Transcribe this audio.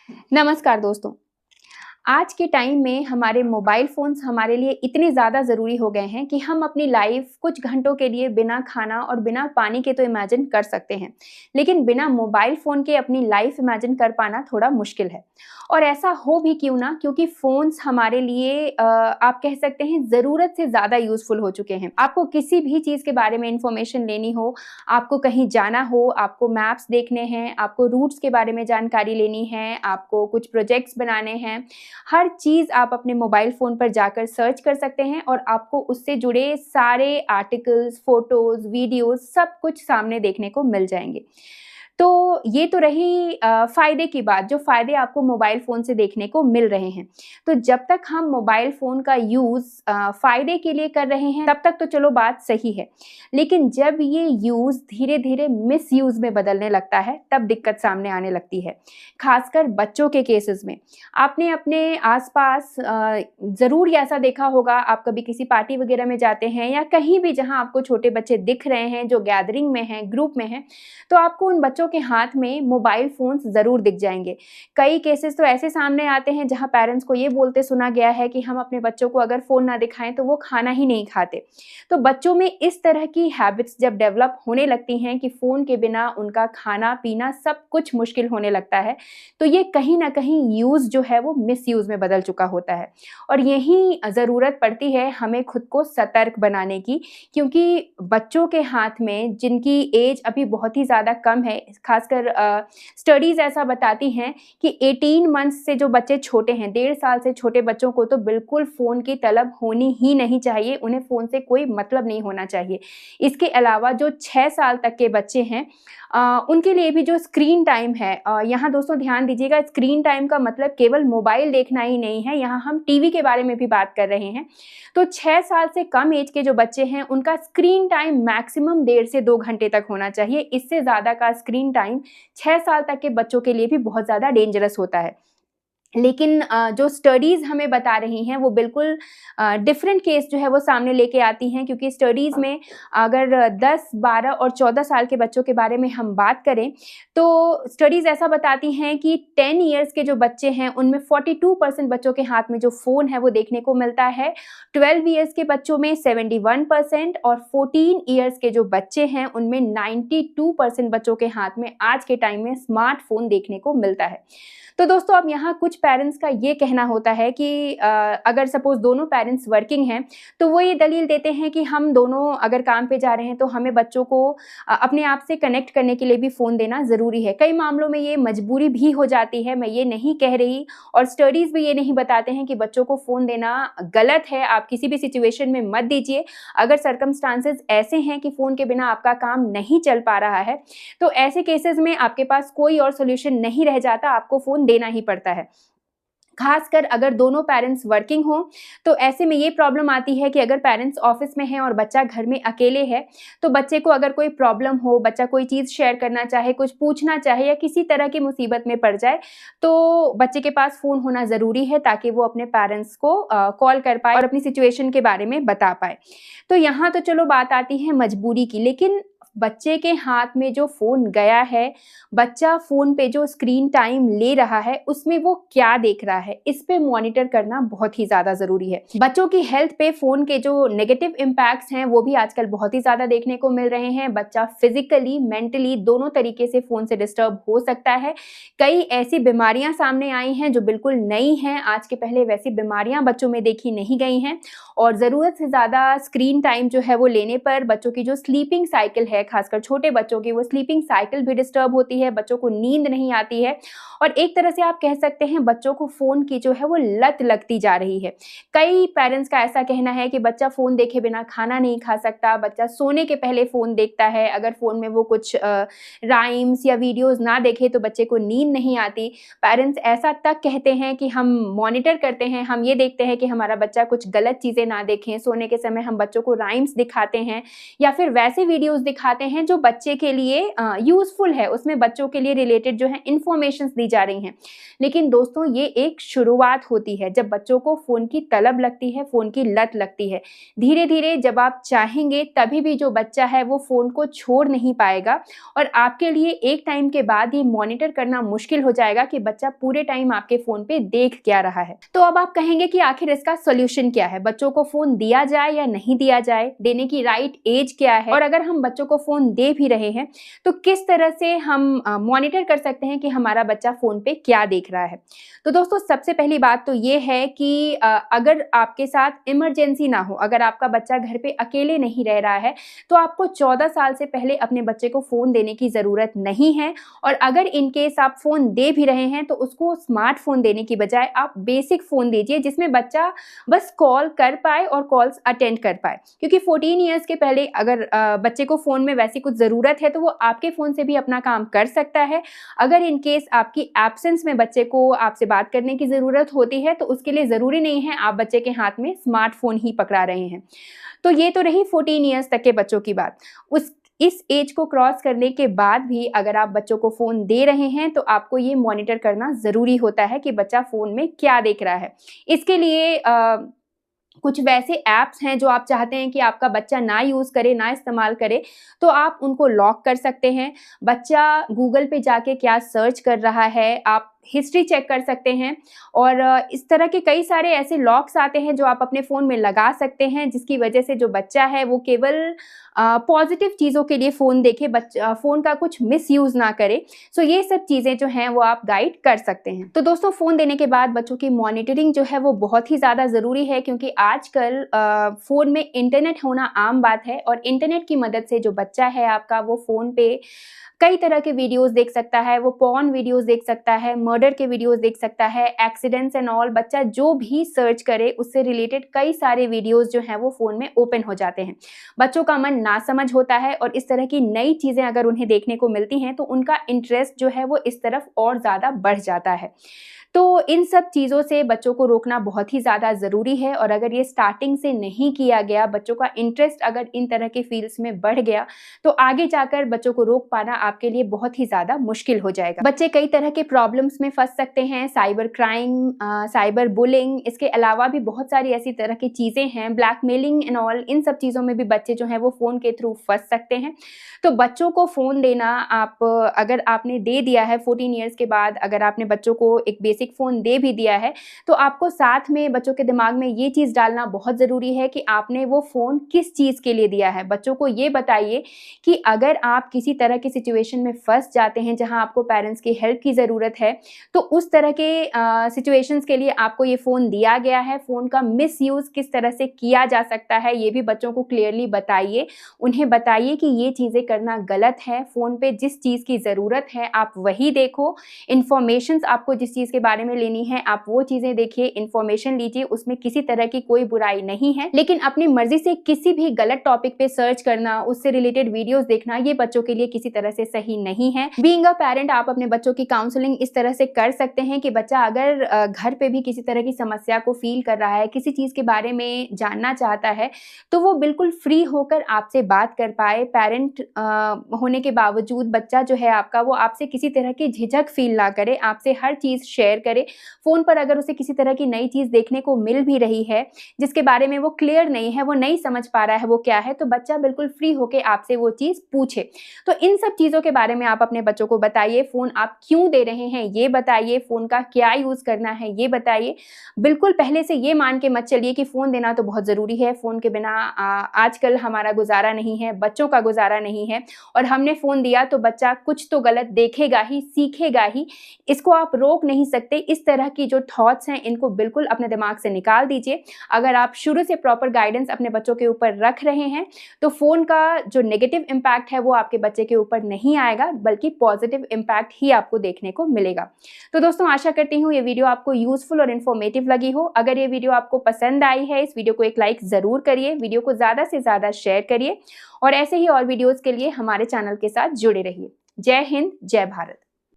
नमस्कार दोस्तों। आज के टाइम में हमारे मोबाइल फ़ोन्स हमारे लिए इतने ज़्यादा ज़रूरी हो गए हैं कि हम अपनी लाइफ़ कुछ घंटों के लिए बिना खाना और बिना पानी के तो इमेजिन कर सकते हैं। लेकिन बिना मोबाइल फ़ोन के अपनी लाइफ़ इमेजिन कर पाना थोड़ा मुश्किल है। और ऐसा हो भी क्यों ना, क्योंकि फ़ोन्स हमारे लिए आप कह सकते हैं ज़रूरत से ज़्यादा यूज़फुल हो चुके हैं। आपको किसी भी चीज़ के बारे में इन्फॉर्मेशन लेनी हो, आपको कहीं जाना हो, आपको मैप्स देखने हैं, आपको रूट्स के बारे में जानकारी लेनी है, आपको कुछ प्रोजेक्ट्स बनाने हैं, हर चीज़ आप अपने मोबाइल फ़ोन पर जाकर सर्च कर सकते हैं और आपको उससे जुड़े सारे आर्टिकल्स, फ़ोटोज़, वीडियोज़ सब कुछ सामने देखने को मिल जाएँगे। तो ये तो रही फ़ायदे की बात, जो फ़ायदे आपको मोबाइल फ़ोन से देखने को मिल रहे हैं। तो जब तक हम मोबाइल फ़ोन का यूज़ फ़ायदे के लिए कर रहे हैं, तब तक तो चलो बात सही है। लेकिन जब ये यूज़ धीरे-धीरे मिसयूज़ में बदलने लगता है, तब दिक्कत सामने आने लगती है। ख़ासकर बच्चों के केसेज़ में। आपने अपने आस-पास ज़रूर ये ऐसा देखा होगा, आप कभी किसी पार्टी वग़ैरह में जाते हैं या कहीं भी जहाँ आपको छोटे बच्चे दिख रहे हैं, जो गैदरिंग में हैं, ग्रुप में हैं, तो आपको उन बच्चों के हाथ में मोबाइल फ़ोन्स ज़रूर दिख जाएँगे। कई केसेज़ तो ऐसे सामने आते हैं जहाँ पेरेंट्स को ये बोलते सुना गया है कि हम अपने बच्चों को अगर फ़ोन ना दिखाएँ तो वो खाना ही नहीं खाते। तो बच्चों में इस तरह की हैबिट्स जब डेवलप होने लगती हैं कि फ़ोन के बिना उनका खाना-पीना सब कुछ मुश्किल होने लगता है, तो ये कहीं न कहीं यूज़ जो है वो मिसयूज़ में बदल चुका होता है। और यहीं ज़रूरत पड़ती है हमें खुद को सतर्क बनाने की, क्योंकि बच्चों के हाथ में जिनकी एज अभी बहुत ही ज़्यादा कम है, ख़ासकर स्टडीज़ ऐसा बताती हैं कि 18 मंथ्स से जो बच्चे छोटे हैं, 1.5 साल से छोटे बच्चों को तो बिल्कुल फ़ोन की तलब होनी ही नहीं चाहिए, उन्हें फ़ोन से कोई मतलब नहीं होना चाहिए। इसके अलावा जो 6 साल तक के बच्चे हैं उनके लिए भी जो स्क्रीन टाइम है, यहाँ दोस्तों ध्यान दीजिएगा, स्क्रीन टाइम का मतलब केवल मोबाइल देखना ही नहीं है, यहाँ हम टीवी के बारे में भी बात कर रहे हैं। तो 6 साल से कम एज के जो बच्चे हैं, उनका स्क्रीन टाइम मैक्सिमम 1.5 से 2 घंटे तक होना चाहिए। इससे ज़्यादा का स्क्रीन टाइम 6 साल तक के बच्चों के लिए भी बहुत ज़्यादा डेंजरस होता है। लेकिन जो स्टडीज़ हमें बता रही हैं वो बिल्कुल डिफरेंट केस जो है वो सामने लेके आती हैं, क्योंकि स्टडीज़ में अगर 10, 12 और 14 साल के बच्चों के बारे में हम बात करें, तो स्टडीज़ ऐसा बताती हैं कि 10 इयर्स के जो बच्चे हैं उनमें 42% बच्चों के हाथ में जो फ़ोन है वो देखने को मिलता है। 12 इयर्स के बच्चों में 71% और 14 इयर्स के जो बच्चे हैं उनमें 92% बच्चों के हाथ में आज के टाइम में स्मार्टफ़ोन देखने को मिलता है। तो दोस्तों अब यहाँ कुछ पेरेंट्स का ये कहना होता है कि अगर सपोज़ दोनों पेरेंट्स वर्किंग हैं, तो वो ये दलील देते हैं कि हम दोनों अगर काम पे जा रहे हैं तो हमें बच्चों को अपने आप से कनेक्ट करने के लिए भी फ़ोन देना ज़रूरी है। कई मामलों में ये मजबूरी भी हो जाती है, मैं ये नहीं कह रही, और स्टडीज़ भी ये नहीं बताते हैं कि बच्चों को फ़ोन देना गलत है, आप किसी भी सिचुएशन में मत दीजिए। अगर सर्कमस्टांसेस ऐसे हैं कि फ़ोन के बिना आपका काम नहीं चल पा रहा है, तो ऐसे केसेज़ में आपके पास कोई और सॉल्यूशन नहीं रह जाता, आपको फ़ोन देना ही पड़ता है। ख़ासकर अगर दोनों पेरेंट्स वर्किंग हों, तो ऐसे में ये प्रॉब्लम आती है कि अगर पेरेंट्स ऑफ़िस में हैं और बच्चा घर में अकेले है, तो बच्चे को अगर कोई प्रॉब्लम हो, बच्चा कोई चीज़ शेयर करना चाहे, कुछ पूछना चाहे या किसी तरह की मुसीबत में पड़ जाए, तो बच्चे के पास फ़ोन होना ज़रूरी है ताकि वो अपने पेरेंट्स को कॉल कर पाए और अपनी सिचुएशन के बारे में बता पाए। तो यहाँ तो चलो बात आती है मजबूरी की, लेकिन बच्चे के हाथ में जो फ़ोन गया है, बच्चा फ़ोन पे जो स्क्रीन टाइम ले रहा है, उसमें वो क्या देख रहा है, इस पे मॉनिटर करना बहुत ही ज़्यादा ज़रूरी है। बच्चों की हेल्थ पे फ़ोन के जो नेगेटिव इम्पैक्ट्स हैं, वो भी आजकल बहुत ही ज़्यादा देखने को मिल रहे हैं। बच्चा फिज़िकली, मेंटली दोनों तरीके से फ़ोन से डिस्टर्ब हो सकता है। कई ऐसी बीमारियाँ सामने आई हैं जो बिल्कुल नई हैं, आज के पहले वैसी बीमारियाँ बच्चों में देखी नहीं गई हैं, और ज़रूरत से ज़्यादा स्क्रीन टाइम जो है वो लेने पर बच्चों की जो स्लीपिंग साइकिल है, खासकर छोटे बच्चों की, वो स्लीपिंग साइकिल भी डिस्टर्ब होती है, बच्चों को नींद नहीं आती है, और एक तरह से आप कह सकते हैं बच्चों को फ़ोन की जो है वो लत लगती जा रही है। कई पेरेंट्स का ऐसा कहना है कि बच्चा फ़ोन देखे बिना खाना नहीं खा सकता, बच्चा सोने के पहले फ़ोन देखता है, अगर फ़ोन में वो कुछ राइम्स या वीडियोज़ ना देखे तो बच्चे को नींद नहीं आती। पेरेंट्स ऐसा तक कहते हैं कि हम मॉनिटर करते हैं, हम ये देखते हैं कि हमारा बच्चा कुछ गलत चीज़ें ना देखें, सोने के समय हम बच्चों को राइम्स दिखाते हैं या फिर वैसे वीडियोज़ दिखाते दिखाते हैं जो बच्चे के लिए यूज़फुल है, उसमें बच्चों के लिए रिलेटेड जो है इन्फॉर्मेशंस दी जा रही हैं। लेकिन दोस्तों ये एक शुरुआत होती है, जब बच्चों को फ़ोन की तलब लगती है, फ़ोन की लत लगती है। धीरे-धीरे जब आप चाहेंगे तभी भी जो बच्चा है वो फ़ोन को छोड़ नहीं पाएगा और आपके लिए एक टाइम के बाद ये मॉनिटर करना मुश्किल हो जाएगा कि बच्चा पूरे टाइम आपके फ़ोन पे देख क्या रहा है। तो अब आप कहेंगे कि आखिर इसका सॉल्यूशन क्या है? बच्चों को फ़ोन दिया जाए या नहीं दिया जाए? देने की राइट एज क्या है? और अगर हम बच्चों को फ़ोन दे भी रहे हैं, तो किस तरह से हम मॉनिटर कर सकते हैं कि हमारा बच्चा फ़ोन पे क्या देख रहा है? तो दोस्तों सबसे पहली बात तो ये है कि अगर आपके साथ इमरजेंसी ना हो, अगर आपका बच्चा घर पे अकेले नहीं रह रहा है, तो आपको 14 साल से पहले अपने बच्चे को फ़ोन देने की ज़रूरत नहीं है। और अगर इन केस आप फ़ोन दे भी रहे हैं, तो उसको स्मार्टफ़ोन देने की बजाय आप बेसिक फ़ोन दीजिए, जिसमें बच्चा बस कॉल कर पाए और कॉल्स अटेंड कर पाए। क्योंकि 14 ईयर्स के पहले अगर बच्चे को फ़ोन में वैसी कुछ ज़रूरत है, तो वो आपके फ़ोन से भी अपना काम कर सकता है। अगर इन केस आपकी एब्सेंस में बच्चे को आपसे बात करने की ज़रूरत होती है, तो उसके लिए ज़रूरी नहीं है आप बच्चे के हाथ में स्मार्टफ़ोन ही पकड़ा रहे हैं। तो ये तो रही 14 ईयर्स तक के बच्चों की बात। इस एज को क्रॉस करने के बाद भी अगर आप बच्चों को फ़ोन दे रहे हैं, तो आपको ये मॉनिटर करना ज़रूरी होता है कि बच्चा फ़ोन में क्या देख रहा है। इसके लिए कुछ वैसे ऐप्स हैं जो आप चाहते हैं कि आपका बच्चा ना यूज़ करे, ना इस्तेमाल करे, तो आप उनको लॉक कर सकते हैं। बच्चा गूगल पे जाके क्या सर्च कर रहा है, आप हिस्ट्री चेक कर सकते हैं और इस तरह के कई सारे ऐसे लॉक्स आते हैं जो आप अपने फ़ोन में लगा सकते हैं, जिसकी वजह से जो बच्चा है वो केवल पॉज़िटिव चीज़ों के लिए फ़ोन देखे, फ़ोन का कुछ मिसयूज़ ना करे। सो ये सब चीज़ें जो हैं वो आप गाइड कर सकते हैं। तो दोस्तों फ़ोन देने के बाद बच्चों की मॉनिटरिंग जो है वो बहुत ही ज़्यादा ज़रूरी है, क्योंकि आजकल फ़ोन में इंटरनेट होना आम बात है और इंटरनेट की मदद से जो बच्चा है आपका वो फ़ोन पे कई तरह के वीडियोज़ देख सकता है, वो पॉर्न वीडियोज़ देख सकता है, मर्डर के वीडियोज़ देख सकता है, एक्सीडेंट्स एंड ऑल। बच्चा जो भी सर्च करे उससे रिलेटेड कई सारे वीडियोज़ जो हैं वो फ़ोन में ओपन हो जाते हैं। बच्चों का मन नासमझ होता है और इस तरह की नई चीज़ें अगर उन्हें देखने को मिलती हैं, तो उनका इंटरेस्ट जो है वो इस तरफ और ज़्यादा बढ़ जाता है। तो इन सब चीज़ों से बच्चों को रोकना बहुत ही ज़्यादा ज़रूरी है और अगर ये स्टार्टिंग से नहीं किया गया, बच्चों का इंटरेस्ट अगर इन तरह के फ़ील्ड्स में बढ़ गया, तो आगे जाकर बच्चों को रोक पाना आपके लिए बहुत ही ज़्यादा मुश्किल हो जाएगा। बच्चे कई तरह के प्रॉब्लम्स में फँस सकते हैं, साइबर क्राइम, साइबर बुलिंग, इसके अलावा भी बहुत सारी ऐसी तरह की चीज़ें हैं, ब्लैकमेलिंग एंड ऑल, इन सब चीज़ों में भी बच्चे जो हैं वो फ़ोन के थ्रू फँस सकते हैं। तो बच्चों को फ़ोन देना आप अगर आपने दे दिया है 14 ईयर्स के बाद, अगर आपने बच्चों को एक बेसिक फ़ोन दे भी दिया है, तो आपको साथ में बच्चों के दिमाग में ये चीज़ डालना बहुत ज़रूरी है कि आपने वो फ़ोन किस चीज़ के लिए दिया है। बच्चों को ये बताइए कि अगर आप किसी तरह की सिचुएशन में फँस जाते हैं जहाँ आपको पेरेंट्स की हेल्प की ज़रूरत है, तो उस तरह के सिचुएशंस के लिए आपको ये फ़ोन दिया गया है। फ़ोन का मिसयूज़ किस तरह से किया जा सकता है, ये भी बच्चों को क्लियरली बताइए। उन्हें बताइए कि ये चीज़ें करना गलत है। फ़ोन पे जिस चीज़ की ज़रूरत है आप वही देखो। इन्फॉर्मेशंस आपको जिस चीज़ के बारे में लेनी है आप वो चीज़ें देखिए, इन्फॉर्मेशन लीजिए, उसमें किसी तरह की कोई बुराई नहीं है। लेकिन अपनी मर्ज़ी से किसी भी गलत टॉपिक पे सर्च करना, उससे रिलेटेड वीडियोज़ देखना, ये बच्चों के लिए किसी तरह से सही नहीं है। बीइंग अ पेरेंट आप अपने बच्चों की काउंसलिंग इस तरह से कर सकते हैं कि बच्चा अगर घर पे भी किसी तरह की समस्या को फ़ील कर रहा है, किसी चीज़ के बारे में जानना चाहता है, तो वो बिल्कुल फ्री होकर आपसे बात कर पाए। पेरेंट होने के बावजूद बच्चा जो है आपका वो आपसे किसी तरह की झिझक फ़ील ना करे, आपसे हर चीज़ शेयर करे। फ़ोन पर अगर उसे किसी तरह की नई चीज़ देखने को मिल भी रही है, जिसके बारे में वो क्लियर नहीं है, वो नहीं समझ पा रहा है वो क्या है, तो बच्चा बिल्कुल फ्री होके आपसे वो चीज़ पूछे। तो इन सब चीज़ों के बारे में आप अपने बच्चों को बताइए। फ़ोन आप क्यों दे रहे हैं ये बताइए, फ़ोन का क्या यूज़ करना है ये बताइए। बिल्कुल पहले से ये मान के मत चलिए कि फ़ोन देना तो बहुत ज़रूरी है, फ़ोन के बिना आजकल हमारा गुज़ारा नहीं है, बच्चों का गुज़ारा नहीं है और हमने फ़ोन दिया तो बच्चा कुछ तो गलत देखेगा ही, सीखेगा ही। इसको आप रोक नहीं सकते। इस तरह की जो थॉट्स हैं इनको बिल्कुल अपने दिमाग से निकाल दीजिए। अगर आप शुरू से प्रॉपर गाइडेंस अपने बच्चों के ऊपर रख रहे हैं, तो फ़ोन का जो नेगेटिव इम्पैक्ट है वो आपके बच्चे के ऊपर नहीं आएगा, बल्कि पॉजिटिव इम्पैक्ट ही आपको देखने को मिलेगा। तो दोस्तों आशा करती हूँ ये वीडियो आपको यूज़फुल और इन्फॉर्मेटिव लगी हो। अगर ये वीडियो आपको पसंद आई है, इस वीडियो को एक लाइक ज़रूर करिए, वीडियो को ज़्यादा से ज़्यादा शेयर करिए और ऐसे ही और वीडियोज़ के लिए हमारे चैनल के साथ जुड़े रहिए। जय हिंद, जय भारत।